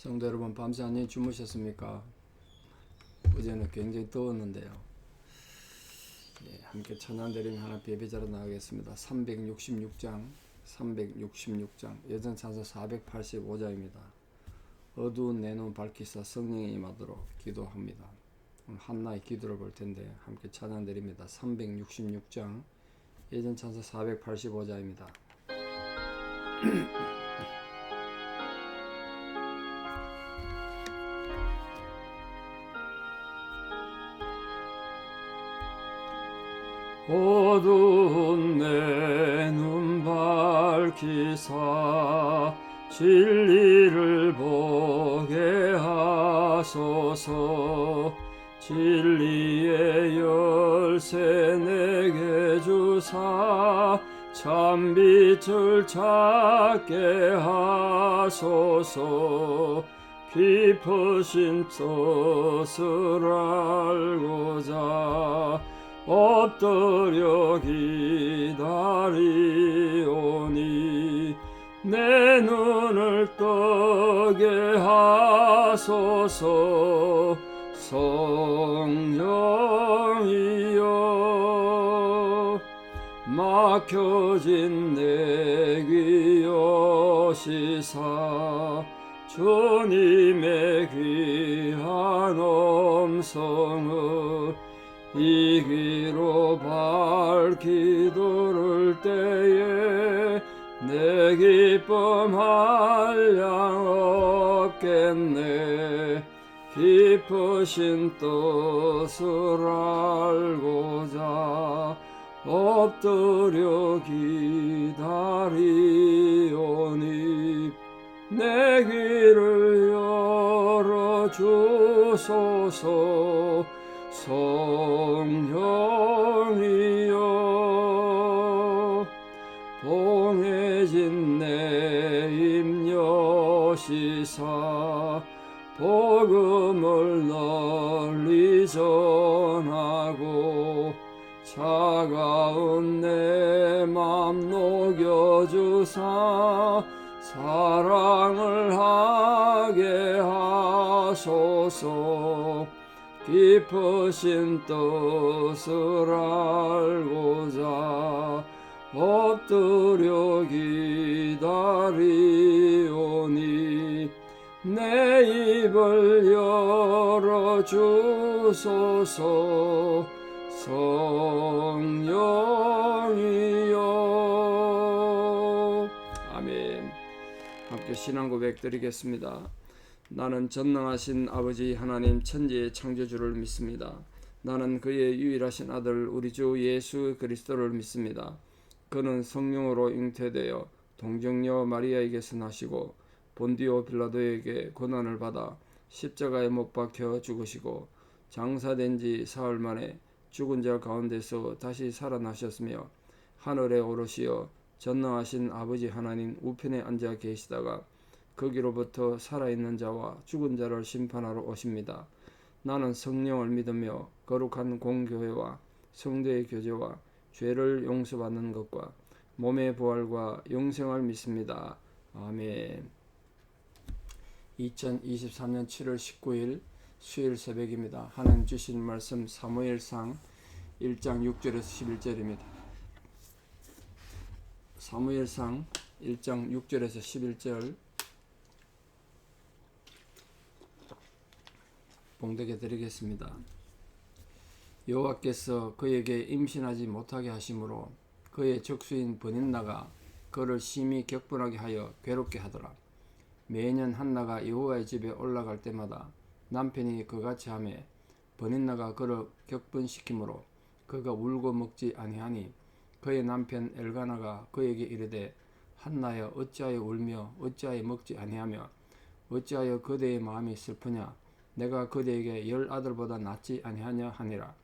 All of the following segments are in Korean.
성도 여러분, 밤새 안녕히 주무셨습니까? 어제는 굉장히 더웠는데요. 함께 찬양드리며 하나님 예배자로 나가겠습니다. 366장 여전찬송 485장입니다. 어두운 내 눈 밝히사 성령이 임하도록 기도합니다. 오늘 한나의 기도를 볼 텐데 함께 찬양드립니다. 366장 여전찬송 485장입니다. 어두운 내 눈 밝히사 진리를 보게 하소서. 진리의 열쇠 내게 주사 참 빛을 찾게 하소서. 깊으신 뜻을 알고자 엎드려 기다리오니 내 눈을 뜨게 하소서. 성령이여 막혀진 내 귀 여시사 주님의 귀한 음성을 이 귀로 밝히 들을 때에 내 기쁨 한량 없겠네. 깊으신 뜻을 알고자 엎드려 기다리오니 내 귀를 열어주소서. 성령이여 봉해진 내 입 여시사 복음을 널리 전하고 차가운 내 맘 녹여주사 사랑을 하게 하소서. 깊으신 뜻을 알고자 엎드려 기다리오니 내 입을 열어주소서. 성령이여. 아멘. 함께 신앙 고백 드리겠습니다. 나는 전능하신 아버지 하나님 천지의 창조주를 믿습니다. 나는 그의 유일하신 아들 우리 주 예수 그리스도를 믿습니다. 그는 성령으로 잉태되어 동정녀 마리아에게서 나시고 본디오 빌라도에게 고난을 받아 십자가에 못 박혀 죽으시고 장사된 지 사흘 만에 죽은 자 가운데서 다시 살아나셨으며 하늘에 오르시어 전능하신 아버지 하나님 우편에 앉아 계시다가 거기로부터 살아있는 자와 죽은 자를 심판하러 오십니다. 나는 성령을 믿으며 거룩한 공교회와 성도의 교제와 죄를 용서받는 것과 몸의 부활과 영생을 믿습니다. 아멘. 2023년 7월 19일 수요일 새벽입니다. 하나님 주신 말씀 사무엘상 1장 6절에서 11절입니다. 사무엘상 1장 6절에서 11절 봉독해 드리겠습니다. 여호와께서 그에게 임신하지 못하게 하심으로 그의 적수인 버닌나가 그를 심히 격분하게 하여 괴롭게 하더라. 매년 한나가 여호와의 집에 올라갈 때마다 남편이 그같이 하매 버닌나가 그를 격분시키므로 그가 울고 먹지 아니하니 그의 남편 엘가나가 그에게 이르되 한나여 어찌하여 울며 어찌하여 먹지 아니하며 어찌하여 그대의 마음이 슬프냐. 내가 그대에게 10 아들보다 낫지 아니하냐 하니라.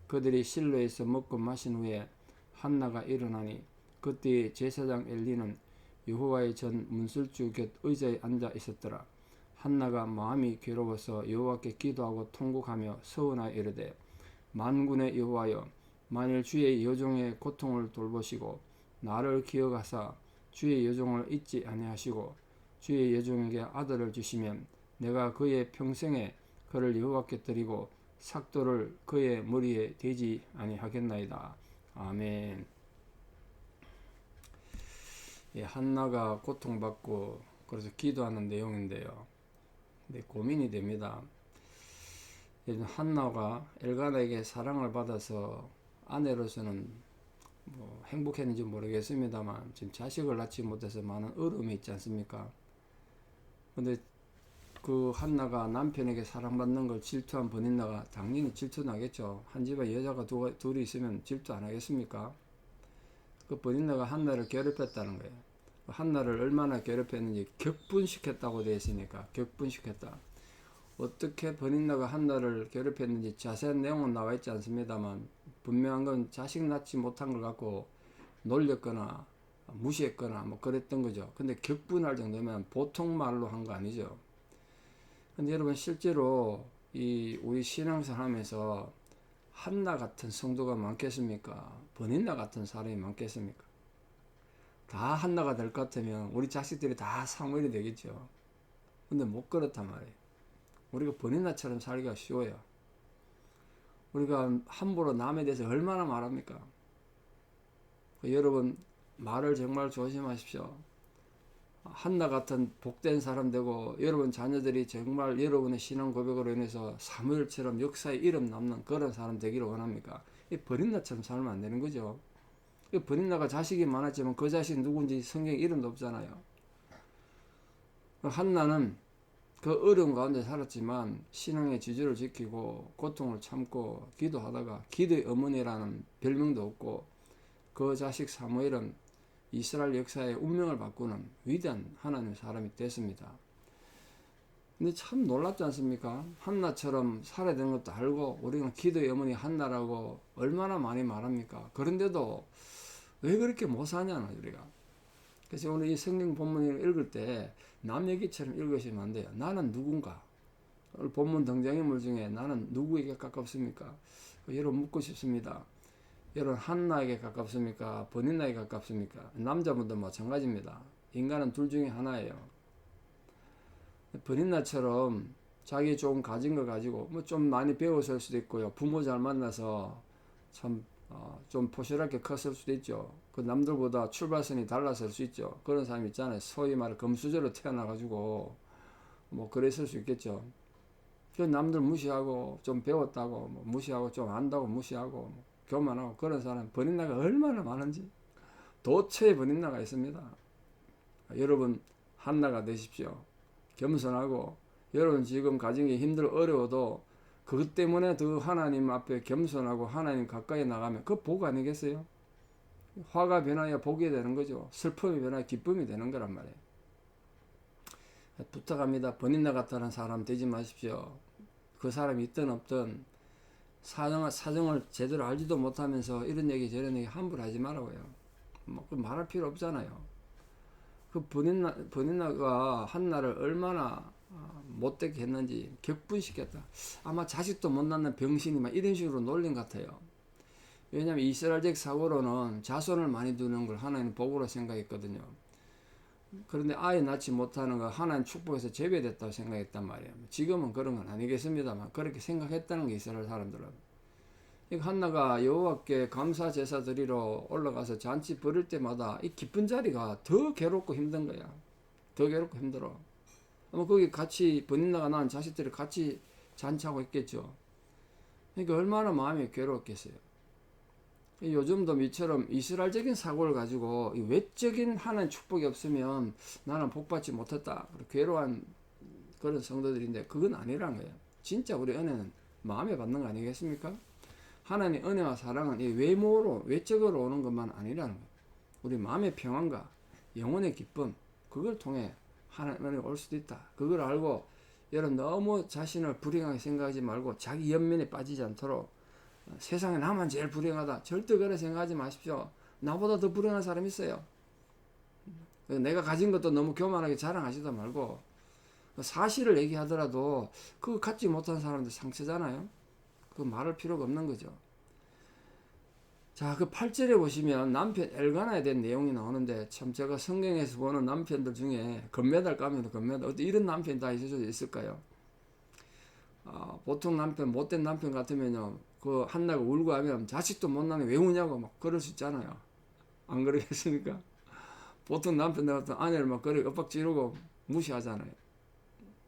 그들이 실로에서 먹고 마신 후에 한나가 일어나니 그때의 제사장 엘리는 여호와의 전 문설주 곁 의자에 앉아 있었더라. 한나가 마음이 괴로워서 여호와께 기도하고 통곡하며 서원하여 이르되 만군의 여호와여 만일 주의 여종의 고통을 돌보시고 나를 기억하사 주의 여종을 잊지 아니하시고 주의 여종에게 아들을 주시면 내가 그의 평생에 그를 여호와께 드리고 삭도를 그의 머리에 대지 아니하겠나이다. 아멘. 예, 한나가 고통받고 그래서 기도하는 내용인데요. 근데 고민이 됩니다. 한나가 엘가나에게 사랑을 받아서 아내로서는 뭐 행복했는지 모르겠습니다만 지금 자식을 낳지 못해서 많은 어려움이 있지 않습니까? 근데 그 한나가 남편에게 사랑받는 걸 질투한 버닌나가 당연히 질투나겠죠. 한 집에 여자가 둘이 있으면 질투 안 하겠습니까? 그 버닌나가 한나를 괴롭혔다는 거예요. 한나를 얼마나 괴롭혔는지 격분시켰다고 되어 있으니까 격분시켰다. 어떻게 버닌나가 한나를 괴롭혔는지 자세한 내용은 나와 있지 않습니다만 분명한 건 자식 낳지 못한 걸 갖고 놀렸거나 무시했거나 뭐 그랬던 거죠. 근데 격분할 정도면 보통 말로 한 거 아니죠. 근데 여러분 실제로 이 우리 신앙생활 하면서 한나 같은 성도가 많겠습니까? 버닌나 같은 사람이 많겠습니까? 다 한나가 될 것 같으면 우리 자식들이 다 사무엘이 되겠죠. 근데 못 그렇단 말이에요. 우리가 버닌나처럼 살기가 쉬워요. 우리가 함부로 남에 대해서 얼마나 말합니까? 여러분 말을 정말 조심하십시오. 한나 같은 복된 사람 되고 여러분 자녀들이 정말 여러분의 신앙 고백으로 인해서 사무엘처럼 역사에 이름 남는 그런 사람 되기를 원합니까? 이 버린나처럼 살면 안 되는 거죠. 이 버린나가 자식이 많았지만 그 자식 누군지 성경에 이름도 없잖아요. 한나는 그 어려운 가운데 살았지만 신앙의 지주를 지키고 고통을 참고 기도하다가 기도의 어머니라는 별명도 없고 그 자식 사무엘은 이스라엘 역사의 운명을 바꾸는 위대한 하나님의 사람이 됐습니다. 근데 참 놀랍지 않습니까? 한나처럼 살아야 되는 것도 알고 우리는 기도의 어머니 한나라고 얼마나 많이 말합니까? 그런데도 왜 그렇게 못 사냐는 우리가. 그래서 오늘 이 성경 본문을 읽을 때 남 얘기처럼 읽으시면 안 돼요. 나는 누군가? 오늘 본문 등장인물 중에 나는 누구에게 가깝습니까? 여러분 묻고 싶습니다. 여러분 한나에게 가깝습니까? 버닌나에게 가깝습니까? 남자분도 마찬가지입니다. 인간은 둘 중에 하나예요. 버닌나처럼 자기 좀 가진 거 가지고 뭐 좀 많이 배웠을 수도 있고요. 부모 잘 만나서 참 좀 포실하게 컸을 수도 있죠. 그 남들보다 출발선이 달랐을 수 있죠. 그런 사람 있잖아요. 소위 말해 금수저로 태어나가지고 뭐 그랬을 수 있겠죠. 그 남들 무시하고 좀 배웠다고 뭐 무시하고 좀 안다고 무시하고 뭐 교만하고 그런 사람 버린나가 얼마나 많은지 도처에 버린나가 있습니다. 여러분 한나가 되십시오. 겸손하고 여러분 지금 가진 게 힘들어 어려워도 그것 때문에 더 하나님 앞에 겸손하고 하나님 가까이 나가면 그 복 아니겠어요? 화가 변하여 복이 되는 거죠. 슬픔이 변하여 기쁨이 되는 거란 말이에요. 부탁합니다. 버닌나 같다는 사람 되지 마십시오. 그 사람이 있든 없든 사정을 제대로 알지도 못하면서 이런 얘기 저런 얘기 함부로 하지 말라고요. 뭐 말할 필요 없잖아요. 그 버닌나가 한나를 얼마나 못되게 했는지 격분시켰다. 아마 자식도 못 낳는 병신이 막 이런 식으로 놀린 것 같아요. 왜냐하면 이스라엘적 사고로는 자손을 많이 두는 걸 하나님 복으로 생각했거든요. 그런데 아이 낳지 못하는 거 하나님 축복에서 제외됐다고 생각했단 말이에요. 지금은 그런 건 아니겠습니다만 그렇게 생각했다는 게 이스라엘 사람들은. 한나가 여호와께 감사 제사 드리러 올라가서 잔치 벌일 때마다 이 기쁜 자리가 더 괴롭고 힘든 거야. 더 괴롭고 힘들어. 아마 거기 같이 버닌나가 낳은 자식들이 같이 잔치하고 있겠죠. 그러니까 얼마나 마음이 괴로웠겠어요. 요즘도 미처럼 이스라엘적인 사고를 가지고 외적인 하나님 축복이 없으면 나는 복받지 못했다. 괴로워한 그런 성도들인데 그건 아니란 거예요. 진짜 우리 은혜는 마음에 받는 거 아니겠습니까? 하나님 은혜와 사랑은 이 외모로 외적으로 오는 것만 아니라는 거예요. 우리 마음의 평안과 영혼의 기쁨 그걸 통해 하나님 은혜가 올 수도 있다. 그걸 알고 여러분 너무 자신을 불행하게 생각하지 말고 자기 연민에 빠지지 않도록 세상에 나만 제일 불행하다. 절대 그렇게 생각하지 마십시오. 나보다 더 불행한 사람이 있어요. 내가 가진 것도 너무 교만하게 자랑하지도 말고 사실을 얘기하더라도 그거 갖지 못한 사람들 상처잖아요. 그거 말할 필요가 없는 거죠. 자, 그 8절에 보시면 남편 엘가나에 대한 내용이 나오는데, 참 제가 성경에서 보는 남편들 중에 금메달 까면 금메달, 어떻게 이런 남편이 다 있을 수 있을까요? 보통 남편, 못된 남편 같으면요, 그 한나가 울고 하면 자식도 못 낳는 왜 우냐고 막 그럴 수 있잖아요. 안 그러겠습니까? 보통 남편들 같은 아내를 막 그렇게 엇박 지르고 무시하잖아요.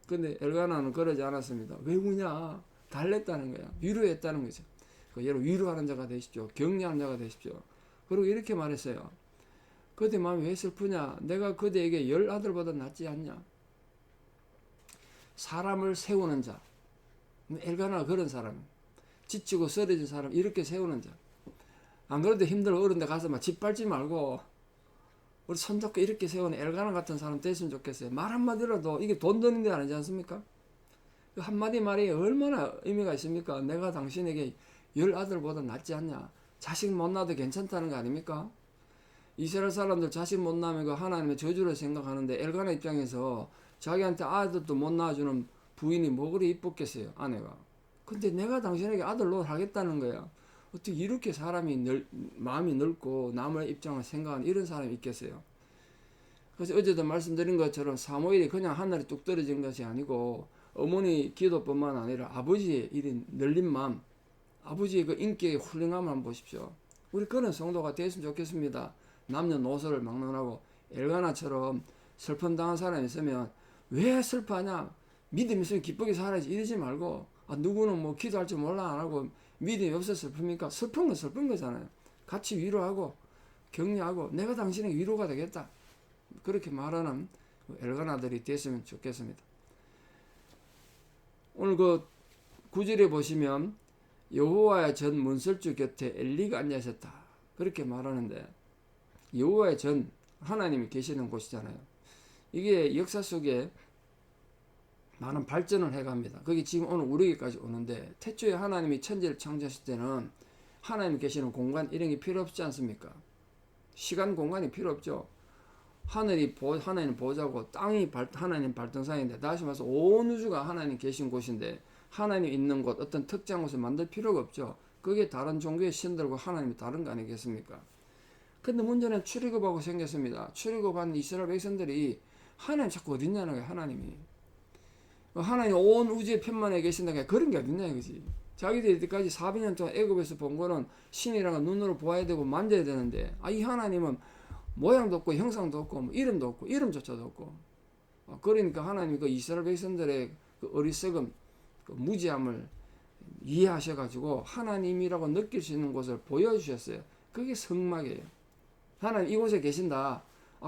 근데 엘가나는 그러지 않았습니다. 왜 우냐? 달랬다는 거야. 위로했다는 거죠. 여러분 위로하는 자가 되십시오. 격려하는 자가 되십시오. 그리고 이렇게 말했어요. 그대 마음이 왜 슬프냐? 내가 그대에게 10 아들보다 낫지 않냐? 사람을 세우는 자. 엘가나가 그런 사람. 지치고 쓰러진 사람 이렇게 세우는 자. 안 그래도 힘들어 어른데 가서 막 짓밟지 말고 우리 손잡고 이렇게 세우는 엘가나 같은 사람 됐으면 좋겠어요. 말 한마디라도 이게 돈 드는 데 아니지 않습니까? 그 한마디 말이 얼마나 의미가 있습니까? 내가 당신에게 10 아들보다 낫지 않냐? 자식 못 낳아도 괜찮다는 거 아닙니까? 이스라엘 사람들 자식 못 낳으면 그 하나님의 저주를 생각하는데 엘가나 입장에서 자기한테 아들도 못 낳아주는 부인이 뭐 그리 이뻤겠어요, 아내가. 근데 내가 당신에게 아들 노릇하겠다는 거야. 어떻게 이렇게 사람이 마음이 넓고 남의 입장을 생각하는 이런 사람이 있겠어요? 그래서 어제도 말씀드린 것처럼 사무엘이 그냥 하늘에 뚝 떨어진 것이 아니고 어머니 기도뿐만 아니라 아버지의 이런 ner린 마음, 아버지의 그 인격의 훌륭함을 한번 보십시오. 우리 그런 성도가 됐으면 좋겠습니다. 남녀노소를 막론하고 엘가나처럼 슬픔 당한 사람이 있으면 왜 슬퍼하냐? 믿음 있으면 기쁘게 살아야지 이러지 말고 누구는 뭐 기도할 줄 몰라 안 하고 믿음이 없어서 슬픕니까? 슬픈 건 슬픈 거잖아요. 같이 위로하고 격려하고 내가 당신에게 위로가 되겠다. 그렇게 말하는 엘가나들이 됐으면 좋겠습니다. 오늘 그 9절에 보시면 여호와의 전 문설주 곁에 엘리가 앉아 있었다. 그렇게 말하는데 여호와의 전 하나님이 계시는 곳이잖아요. 이게 역사 속에 많은 발전을 해갑니다. 그게 지금 오늘 우리에게까지 오는데 태초에 하나님이 천지를 창조하실 때는 하나님 계시는 공간 이런 게 필요 없지 않습니까? 시간 공간이 필요 없죠. 하나님 보좌고 땅이 하나님 발등상인데 다시 말해서 온 우주가 하나님 계신 곳인데 하나님 있는 곳 어떤 특정 곳을 만들 필요가 없죠. 그게 다른 종교의 신들과 하나님이 다른 거 아니겠습니까? 근데 문제는 출애굽하고 생겼습니다. 출애굽한 이스라엘 백성들이 하나님 자꾸 어딨냐는 거예요. 하나님 온 우주의 편만에 계신다니까 그런 게 어딨냐 이거지. 자기들이 이때까지 400년 동안 애굽에서 본 거는 신이라는 건 눈으로 보아야 되고 만져야 되는데 이 하나님은 모양도 없고 형상도 없고 뭐 이름도 없고 이름조차도 없고 그러니까 하나님이 그 이스라엘 백성들의 그 어리석음 그 무지함을 이해하셔가지고 하나님이라고 느낄 수 있는 곳을 보여주셨어요. 그게 성막이에요. 하나님 이곳에 계신다.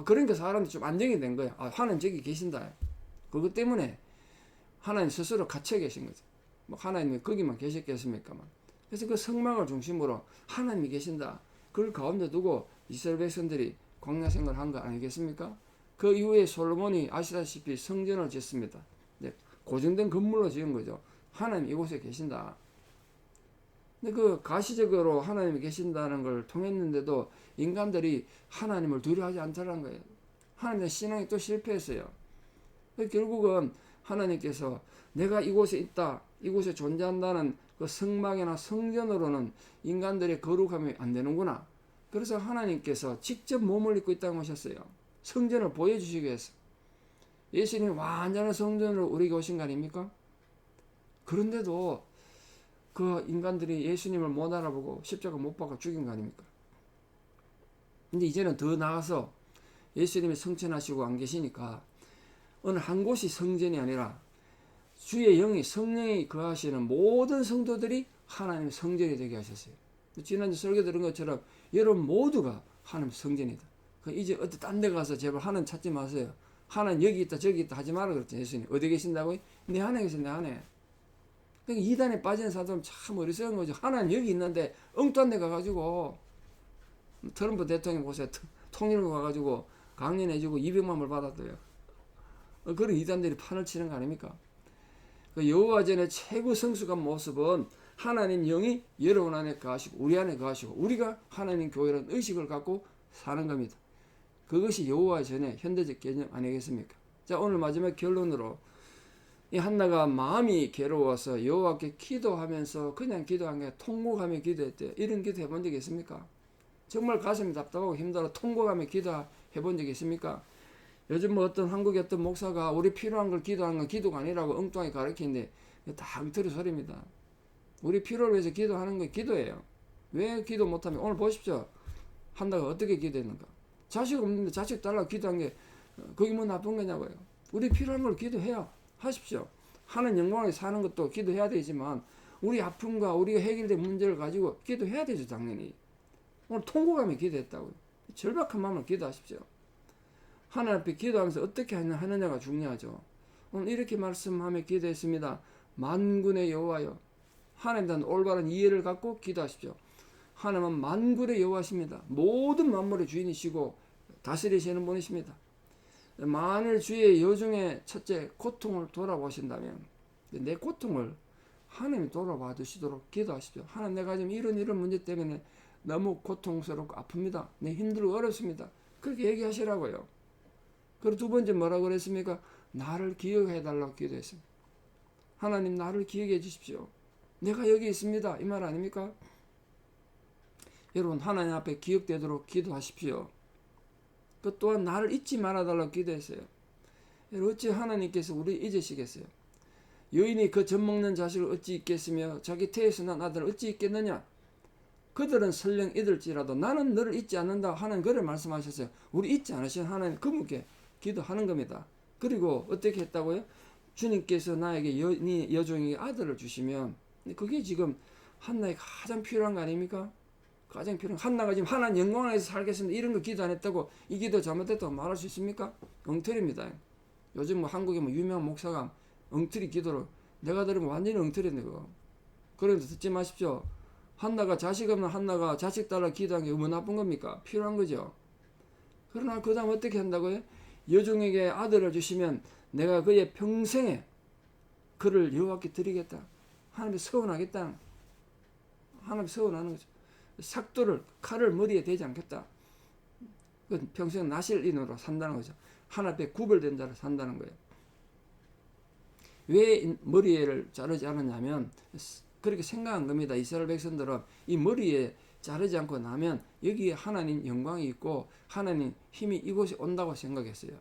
그러니까 사람들이 좀 안정이 된 거예요. 하나님 저기 계신다. 그것 때문에 하나님 스스로 갇혀 계신 거죠. 뭐 하나님이 거기만 계셨겠습니까만. 그래서 그 성막을 중심으로 하나님이 계신다. 그걸 가운데 두고 이스라엘 백성들이 광야 생활을 한 거 아니겠습니까? 그 이후에 솔로몬이 아시다시피 성전을 짓습니다. 고정된 건물로 지은 거죠. 하나님 이곳에 계신다. 근데 그 가시적으로 하나님이 계신다는 걸 통했는데도 인간들이 하나님을 두려워하지 않더라는 거예요. 하나님의 신앙이 또 실패했어요. 결국은 하나님께서 내가 이곳에 있다, 이곳에 존재한다는 그 성막이나 성전으로는 인간들의 거룩함이 안 되는구나. 그래서 하나님께서 직접 몸을 입고 이 땅에 오셨어요. 성전을 보여주시기 위해서. 예수님이 완전한 성전으로 우리에게 오신 거 아닙니까? 그런데도 그 인간들이 예수님을 못 알아보고 십자가 못 박아 죽인 거 아닙니까? 근데 이제는 더 나아서 예수님이 성천하시고 안 계시니까 어느 한 곳이 성전이 아니라 주의 영이 성령이 거하시는 모든 성도들이 하나님의 성전이 되게 하셨어요. 지난주 설교 들은 것처럼 여러분 모두가 하나님 성전이다. 이제 어디 딴 데 가서 제발 하나님 찾지 마세요. 하나님 여기 있다 저기 있다 하지 마라 그랬죠. 예수님 어디 계신다고요? 내 안에 계신 내 안에. 그러니까 이단에 빠진 사람은 참 어리석은 거죠. 하나님 여기 있는데 엉뚱한 데 가가지고 트럼프 대통령 보세요. 통일을 가가지고 강연해주고 200만 불 받았대요. 그런 이단들이 판을 치는 거 아닙니까? 그 여호와 전의 최고 성숙한 모습은 하나님 영이 여러분 안에 거하시고 우리 안에 거하시고 우리가 하나님 교회라는 의식을 갖고 사는 겁니다. 그것이 여호와 전의 현대적 개념 아니겠습니까? 자, 오늘 마지막 결론으로 이 한나가 마음이 괴로워서 여호와께 기도하면서 그냥 기도한 게 통곡하며 기도했대요. 이런 기도 해본 적 있습니까? 정말 가슴이 답답하고 힘들어 통곡하며 기도해 본 적이 있습니까? 요즘 뭐 어떤 한국의 어떤 목사가 우리 필요한 걸 기도하는 건 기도가 아니라고 엉뚱하게 가르치는데 다 엉터리 소리입니다. 우리 필요를 위해서 기도하는 건 기도예요. 왜 기도 못하면 오늘 보십시오. 한다가 어떻게 기도했는가. 자식 없는데 자식 달라고 기도한 게 그게 뭐 나쁜 거냐고요. 우리 필요한 걸 기도해야 하십시오. 하는 영광에 사는 것도 기도해야 되지만 우리 아픔과 우리가 해결된 문제를 가지고 기도해야 되죠. 당연히. 오늘 통곡하며 기도했다고요. 절박한 마음으로 기도하십시오. 하나님 앞에 기도하면서 어떻게 하느냐가 중요하죠. 오늘 이렇게 말씀하며 기도했습니다. 만군의 여호와여. 하나님에 대한 올바른 이해를 갖고 기도하십시오. 하나님은 만군의 여호와십니다. 모든 만물의 주인이시고 다스리시는 분이십니다. 만일 주의 여중에 첫째 고통을 돌아보신다면 내 고통을 하나님이 돌아봐 주시도록 기도하십시오. 하나님, 내가 지금 이런 문제 때문에 너무 고통스럽고 아픕니다. 내 힘들고 어렵습니다. 그렇게 얘기하시라고요. 그리고 두 번째 뭐라고 그랬습니까? 나를 기억해 달라고 기도했습니다. 하나님, 나를 기억해 주십시오. 내가 여기 있습니다. 이 말 아닙니까? 여러분, 하나님 앞에 기억되도록 기도하십시오. 그 또한 나를 잊지 말아달라고 기도했어요. 여러분, 어찌 하나님께서 우리 잊으시겠어요? 여인이 그 젖 먹는 자식을 어찌 잊겠으며 자기 태에서 난 아들을 어찌 잊겠느냐? 그들은 설령 잊을지라도 나는 너를 잊지 않는다 하는 그를 말씀하셨어요. 우리 잊지 않으신 하나님 그분께 기도하는 겁니다. 그리고 어떻게 했다고요? 주님께서 나에게 여종에게 아들을 주시면 그게 지금 한나에 가장 필요한 거 아닙니까? 가장 필요한 한나가 지금 하나님 영광 안에서 살겠습니다. 이런 거 기도 안 했다고 이 기도 잘못했다고 말할 수 있습니까? 엉터리입니다. 요즘 뭐 한국에 뭐 유명한 목사가 엉터리 기도를 내가 들으면 완전히 엉터리네 그거. 그런데 듣지 마십시오. 한나가 자식 없는 한나가 자식 달라 기도한 게 뭐 나쁜 겁니까? 필요한 거죠. 그러나 그 다음 어떻게 한다고요? 여종에게 아들을 주시면 내가 그의 평생에 그를 여호와께 드리겠다. 하나님이 서운하겠다. 하나님이 서운하는 거죠. 삭도를 칼을 머리에 대지 않겠다. 평생 나실인으로 산다는 거죠. 하나님 앞에 구별된 자로 산다는 거예요. 왜 머리를 자르지 않았냐면 그렇게 생각한 겁니다. 이스라엘 백성들은 이 머리에 자르지 않고 나면 여기에 하나님 영광이 있고 하나님 힘이 이곳에 온다고 생각했어요.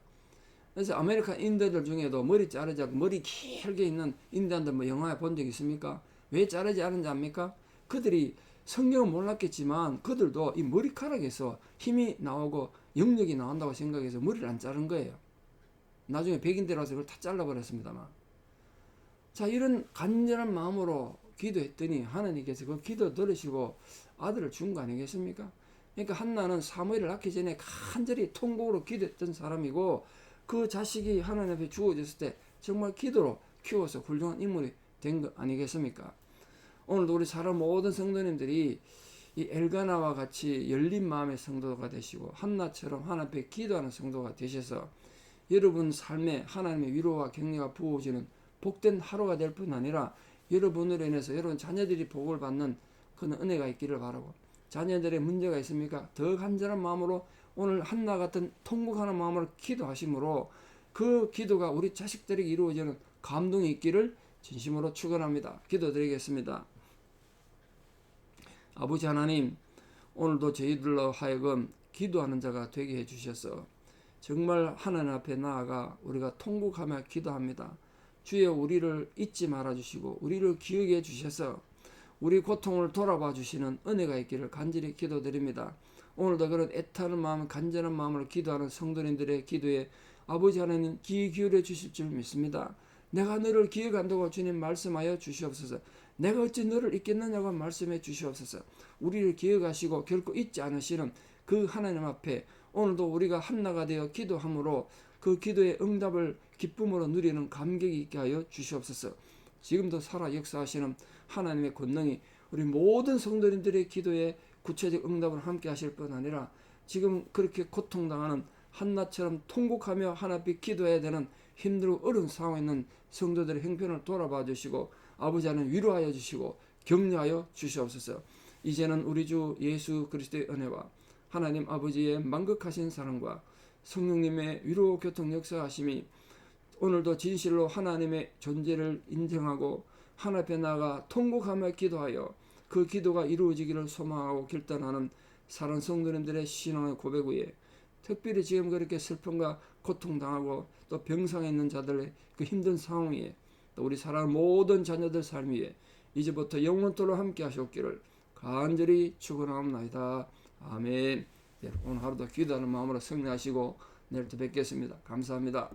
그래서 아메리카 인디언들 중에도 머리 자르지 않고 머리 길게 있는 인디언들 뭐 영화에 본 적 있습니까? 왜 자르지 않은지 압니까? 그들이 성경은 몰랐겠지만 그들도 이 머리카락에서 힘이 나오고 영역이 나온다고 생각해서 머리를 안 자른 거예요. 나중에 백인들라서 그걸 다 잘라버렸습니다만. 자, 이런 간절한 마음으로 기도했더니 하나님께서 그 기도 들으시고 아들을 준 거 아니겠습니까? 그러니까 한나는 사무엘을 낳기 전에 간절히 통곡으로 기도했던 사람이고 그 자식이 하나님 앞에 주어졌을 때 정말 기도로 키워서 훌륭한 인물이 된 거 아니겠습니까? 오늘도 우리 사람 모든 성도님들이 이 엘가나와 같이 열린 마음의 성도가 되시고 한나처럼 하나님 앞에 기도하는 성도가 되셔서 여러분 삶에 하나님의 위로와 격려가 부어지는 복된 하루가 될 뿐 아니라 여러분으로 인해서 여러분 자녀들이 복을 받는 그런 은혜가 있기를 바라고, 자녀들의 문제가 있습니까? 더 간절한 마음으로 오늘 한나 같은 통곡하는 마음으로 기도하심으로 그 기도가 우리 자식들에게 이루어지는 감동이 있기를 진심으로 축원합니다. 기도드리겠습니다. 아버지 하나님, 오늘도 저희들로 하여금 기도하는 자가 되게 해주셔서 정말 하나님 앞에 나아가 우리가 통곡하며 기도합니다. 주여, 우리를 잊지 말아주시고 우리를 기억해 주셔서 우리 고통을 돌아봐 주시는 은혜가 있기를 간절히 기도드립니다. 오늘도 그런 애타는 마음, 간절한 마음으로 기도하는 성도님들의 기도에 아버지 하나님 귀 기울여 주실 줄 믿습니다. 내가 너를 기억한다고 주님 말씀하여 주시옵소서. 내가 어찌 너를 잊겠느냐고 말씀해 주시옵소서. 우리를 기억하시고 결코 잊지 않으시는 그 하나님 앞에 오늘도 우리가 한나가 되어 기도함으로 그 기도의 응답을 기쁨으로 누리는 감격이 있게 하여 주시옵소서. 지금도 살아 역사하시는 하나님의 권능이 우리 모든 성도님들의 기도에 구체적 응답을 함께 하실 뿐 아니라 지금 그렇게 고통당하는 한나처럼 통곡하며 하나님 앞에 기도해야 되는 힘들고 어려운 상황에 있는 성도들의 형편을 돌아봐 주시고 아버지 하나님 위로하여 주시고 격려하여 주시옵소서. 이제는 우리 주 예수 그리스도의 은혜와 하나님 아버지의 만극하신 사랑과 성령님의 위로 교통 역사하심이 오늘도 진실로 하나님의 존재를 인정하고 하나님 앞에 나아가 통곡하며 기도하여 그 기도가 이루어지기를 소망하고 결단하는 사랑 성도님들의 신앙의 고백 위에 특별히 지금 그렇게 슬픔과 고통당하고 또 병상에 있는 자들의 그 힘든 상황 위에 또 우리 사랑하는 모든 자녀들 삶 위에 이제부터 영원토록 함께 하셨기를 간절히 축원합니다. 아멘. 오늘 하루도 기도하는 마음으로 승리하시고 내일 또 뵙겠습니다. 감사합니다.